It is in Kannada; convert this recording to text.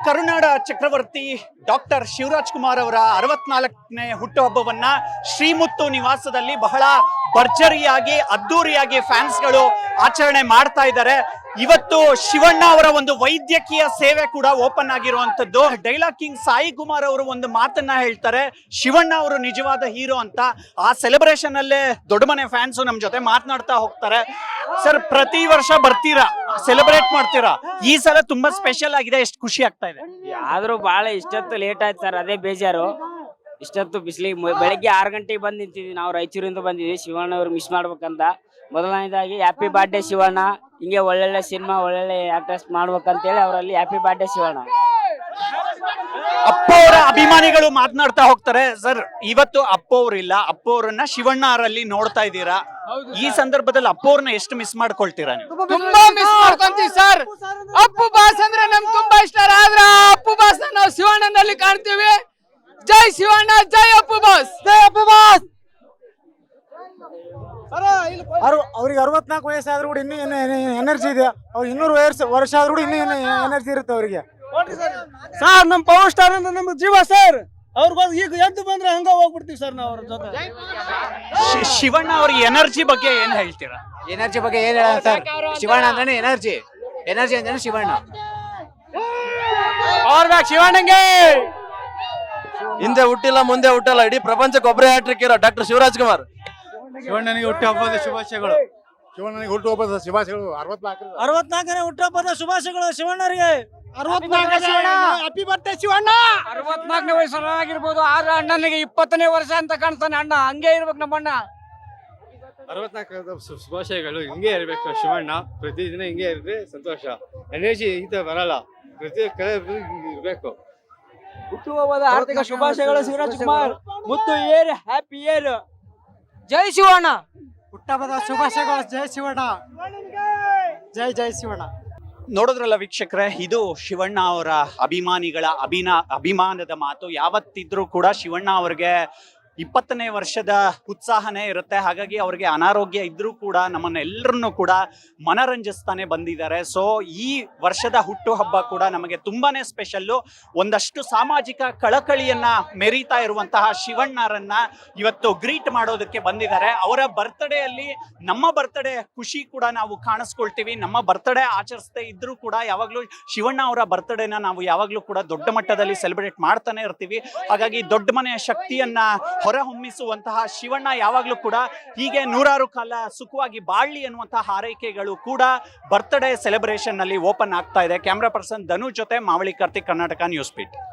ಕರುನಾಡ ಚಕ್ರವರ್ತಿ ಡಾಕ್ಟರ್ ಶಿವರಾಜ್ ಕುಮಾರ್ ಅವರ 64ನೇ ಹುಟ್ಟುಹಬ್ಬವನ್ನ ಶ್ರೀಮುತ್ತು ನಿವಾಸದಲ್ಲಿ ಬಹಳ ಭರ್ಜರಿಯಾಗಿ ಅದ್ದೂರಿಯಾಗಿ ಫ್ಯಾನ್ಸ್ಗಳು ಆಚರಣೆ ಮಾಡ್ತಾ ಇದ್ದಾರೆ. ಇವತ್ತು ಶಿವಣ್ಣ ಅವರ ಒಂದು ವೈದ್ಯಕೀಯ ಸೇವೆ ಕೂಡ ಓಪನ್ ಆಗಿರುವಂತದ್ದು. ಡೈಲಾಗ್ ಕಿಂಗ್ ಸಾಯಿ ಕುಮಾರ್ ಅವರು ಒಂದು ಮಾತನ್ನ ಹೇಳ್ತಾರೆ, ಶಿವಣ್ಣ ಅವರು ನಿಜವಾದ ಹೀರೋ ಅಂತ. ಆ ಸೆಲೆಬ್ರೇಷನ್ ಅಲ್ಲೇ ದೊಡ್ಡ ಮನೆ ಫ್ಯಾನ್ಸ್ ನಮ್ ಜೊತೆ ಮಾತನಾಡ್ತಾ ಹೋಗ್ತಾರೆ. ಸರ್, ಪ್ರತಿ ವರ್ಷ ಬರ್ತೀರಾ, ಸೆಲೆಬ್ರೇಟ್ ಮಾಡ್ತೀರಾ, ಈ ಸಲ ತುಂಬಾ ಸ್ಪೆಷಲ್ ಆಗಿದೆ, ಎಷ್ಟು ಖುಷಿ ಆಗ್ತಾ ಇದೆ? ಆದ್ರೂ ಬಹಳ ಇಷ್ಟೊತ್ತು ಲೇಟ್ ಆಯ್ತು ಸರ್, ಅದೇ ಬೇಜಾರು. ಇಷ್ಟೊತ್ತು ಬಿಸಿಲಿಗೆ ಬೆಳಗ್ಗೆ 6 ಗಂಟೆಗೆ ಬಂದು ನಿಂತಿದ್ವಿ, ನಾವು ರಾಯಚೂರಿಂದ ಬಂದಿದ್ವಿ ಶಿವಣ್ಣ ಅವ್ರು ಮಿಸ್ ಮಾಡ್ಬೇಕಂತ. ಮೊದಲನೇದಾಗಿ ಹ್ಯಾಪಿ ಬರ್ಡೇ ಶಿವಣ್ಣ, ಹಿಂಗೆ ಒಳ್ಳೊಳ್ಳೆ ಸಿನಿಮಾ ಒಳ್ಳೊಳ್ಳೆ ಆಕ್ಟರ್ಸ್ ಮಾಡ್ಬೇಕಂತೇಳಿ ಅವರಲ್ಲಿ ಹ್ಯಾಪಿ ಬರ್ಡೇ ಶಿವಣ್ಣ. ಅಪ್ಪ ಅವರ ಅಭಿಮಾನಿಗಳು ಮಾತನಾಡ್ತಾ ಹೋಗ್ತಾರೆ. ಸರ್, ಇವತ್ತು ಅಪ್ಪ ಅವ್ರಿಲ್ಲ, ಅಪ್ಪ ಅವರನ್ನ ಶಿವಣ್ಣ ಅವರಲ್ಲಿ ನೋಡ್ತಾ ಇದ್ದೀರಾ. ಈ ಸಂದರ್ಭದಲ್ಲಿ ಅಪ್ಪ ಅವ್ರನ್ನ ಎಷ್ಟು ಮಿಸ್ ಮಾಡ್ಕೊಳ್ತೀರಾ ನೀವು? ತುಂಬಾ ಮಿಸ್ ಮಾಡ್ಕೊಂತೀವಿ ಸರ್. ಅಪ್ಪು ಬಾಸ್ ಅಂದ್ರೆ ನಮ್ಗೆ ತುಂಬಾ ಇಷ್ಟ. ಆದ್ರೆ ಅಪ್ಪು ಬಾಸ್ ನಾವು ಶಿವಣ್ಣನಲ್ಲಿ ಕಾಣ್ತೀವಿ. ಜೈ ಶಿವಣ್ಣ, ಜೈ ಅಪ್ಪು ಬಾಸ್, ಜೈ ಅಪ್ಪು ಬಾಸ್. ಅವ್ರಿಗೆ 64 ವಯಸ್ಸಾದ್ರೂ ಕೂಡ ಇನ್ನೂ ಎನರ್ಜಿ ಇದೆ. ಅವ್ರು 200 ವರ್ಷ ಆದ್ರೂ ಕೂಡ ಇನ್ನೂ ಎನರ್ಜಿ ಇರುತ್ತೆ ಅವರಿಗೆ. ಸರ್, ನಮ್ ಪವರ್ ಸ್ಟಾರ್ ಅಂದ್ರೆ ನಮ್ ಜೀವ ಸರ್. ಅವ್ರಿಗೋಸ್ ಈಗ ಎದ್ದು ಬಂದ್ರೆ ಹಂಗ ಹೋಗ್ಬಿಡ್ತೀವಿ ಸರ್ ನಾವು ಅವ್ರ ಜೊತೆ. ಶಿವಣ್ಣ ಅವ್ರ ಎನರ್ಜಿ ಬಗ್ಗೆ ಏನ್ ಹೇಳ್ತೀರಾ? ಎನರ್ಜಿ ಬಗ್ಗೆ ಏನ್ ಹೇಳ ಸರ್? ಶಿವಣ್ಣ ಅಂದ್ರೆ ಎನರ್ಜಿ, ಎನರ್ಜಿ ಅಂದ್ರೆ ಶಿವಣ್ಣ. ಶಿವಣ್ಣಂಗೆ ಹಿಂದೆ ಹುಟ್ಟಿಲ್ಲ, ಮುಂದೆ ಹುಟ್ಟಲ್ಲ, ಇಡೀ ಪ್ರಪಂಚಕ್ಕೆ ಒಬ್ಬರೇ ಹ್ಯಾಟ್ರಿಕ್ ಇರೋ ಡಾಕ್ಟರ್ ಶಿವರಾಜ್ ಕುಮಾರ್. ಶಿವಣ್ಣನಿಗೆ ಹುಟ್ಟುಹಬ್ಬದ ಶುಭಾಶಯಗಳು. ಶಿವಣ್ಣನಿಗೆ ಹುಟ್ಟುಹಬ್ಬದ ಶುಭಾಶಯಗಳು. 64ನೇ ಹುಟ್ಟುಹಬ್ಬದ ಶುಭಾಶಯಗಳು ಶಿವಣ್ಣರಿಗೆ. 64 ಹ್ಯಾಪಿ ಬರ್ಡೇ ಶಿವಣ್ಣ. 64ನೇ ವಯಸ್ಸಾಗಿರ್ಬೋದು, ಆದ್ರೆ ಅಣ್ಣನಿಗೆ 20ನೇ ವರ್ಷ ಅಂತ ಕಾಣ್ತಾನೆ. ಅಣ್ಣ ಹಂಗೆ ಇರ್ಬೇಕು ನಮ್ಮಣ್ಣ. 64 ಶುಭಾಶಯಗಳು. ಹಿಂಗೆ ಇರ್ಬೇಕು ಶಿವಣ್ಣ, ಪ್ರತಿದಿನ ಹಿಂಗೆ ಇದ್ರೆ ಸಂತೋಷ. ಎನರ್ಜಿ ಇಂತ ಬರಲ್ಲ, ಪ್ರತಿ ಕಡೆ ಇರ್ಬೇಕು. ಹುಟ್ಟುಹಬ್ಬದ ಆರ್ಥಿಕ ಶುಭಾಶಯಗಳು ಶಿವರಾಜ್ ಕುಮಾರ್. ಮುತ್ತು ಏರ್, ಹ್ಯಾಪಿ ಏರ್. ಜೈ ಶಿವಣ್ಣ. ಹುಟ್ಟುಹಬ್ಬದ ಶುಭಾಶಯಗಳು. ಜೈ ಶಿವಣ್ಣ, ಜೈ ಜೈ ಶಿವಣ್ಣ. ನೋಡಿದ್ರಲ್ಲ ವೀಕ್ಷಕರೇ, ಇದು ಶಿವಣ್ಣ ಅವರ ಅಭಿಮಾನಿಗಳ ಅಭಿಮಾನದ ಮಾತು. ಯಾವತ್ತಿದ್ರೂ ಕೂಡ ಶಿವಣ್ಣ ಅವ್ರಿಗೆ 20ನೇ ವರ್ಷದ ಉತ್ಸಾಹನೇ ಇರುತ್ತೆ. ಹಾಗಾಗಿ ಅವ್ರಿಗೆ ಅನಾರೋಗ್ಯ ಇದ್ರೂ ಕೂಡ ನಮ್ಮನ್ನೆಲ್ಲರನ್ನು ಕೂಡ ಮನರಂಜಿಸ್ತಾನೆ ಬಂದಿದ್ದಾರೆ. ಸೊ ಈ ವರ್ಷದ ಹುಟ್ಟುಹಬ್ಬ ಕೂಡ ನಮಗೆ ತುಂಬಾನೇ ಸ್ಪೆಷಲ್ಲು. ಒಂದಷ್ಟು ಸಾಮಾಜಿಕ ಕಳಕಳಿಯನ್ನ ಮೆರೀತಾ ಇರುವಂತಹ ಶಿವಣ್ಣರನ್ನ ಇವತ್ತು ಗ್ರೀಟ್ ಮಾಡೋದಕ್ಕೆ ಬಂದಿದ್ದಾರೆ. ಅವರ ಬರ್ತ್ಡೇಯಲ್ಲಿ ನಮ್ಮ ಬರ್ತ್ಡೇ ಖುಷಿ ಕೂಡ ನಾವು ಕಾಣಿಸ್ಕೊಳ್ತೀವಿ. ನಮ್ಮ ಬರ್ತ್ಡೇ ಆಚರಿಸದೇ ಇದ್ರೂ ಕೂಡ ಯಾವಾಗ್ಲೂ ಶಿವಣ್ಣ ಅವರ ಬರ್ತ್ಡೇನ ನಾವು ಯಾವಾಗ್ಲೂ ಕೂಡ ದೊಡ್ಡ ಮಟ್ಟದಲ್ಲಿ ಸೆಲೆಬ್ರೇಟ್ ಮಾಡ್ತಾನೆ ಇರ್ತೀವಿ. ಹಾಗಾಗಿ ದೊಡ್ಡ ಮನೆಯ ಶಕ್ತಿಯನ್ನ ಹೊರಹೊಮ್ಮಿಸುವಂತಹ ಶಿವಣ್ಣ ಯಾವಾಗ್ಲೂ ಕೂಡ ಹೀಗೆ 100 ಕಾಲ ಸುಖವಾಗಿ ಬಾಳ್ಲಿ ಅನ್ನುವಂತಹ ಹಾರೈಕೆಗಳು ಕೂಡ ಬರ್ತ್ಡೇ ಸೆಲೆಬ್ರೇಷನ್ ನಲ್ಲಿ ಓಪನ್ ಆಗ್ತಾ ಇದೆ. ಕ್ಯಾಮ್ರಾ ಪರ್ಸನ್ ಧನು ಜೊತೆ ಮಾವಳಿ ಕಾರ್ತಿಕ್, ಕರ್ನಾಟಕ ನ್ಯೂಸ್ ಬೀಟ್.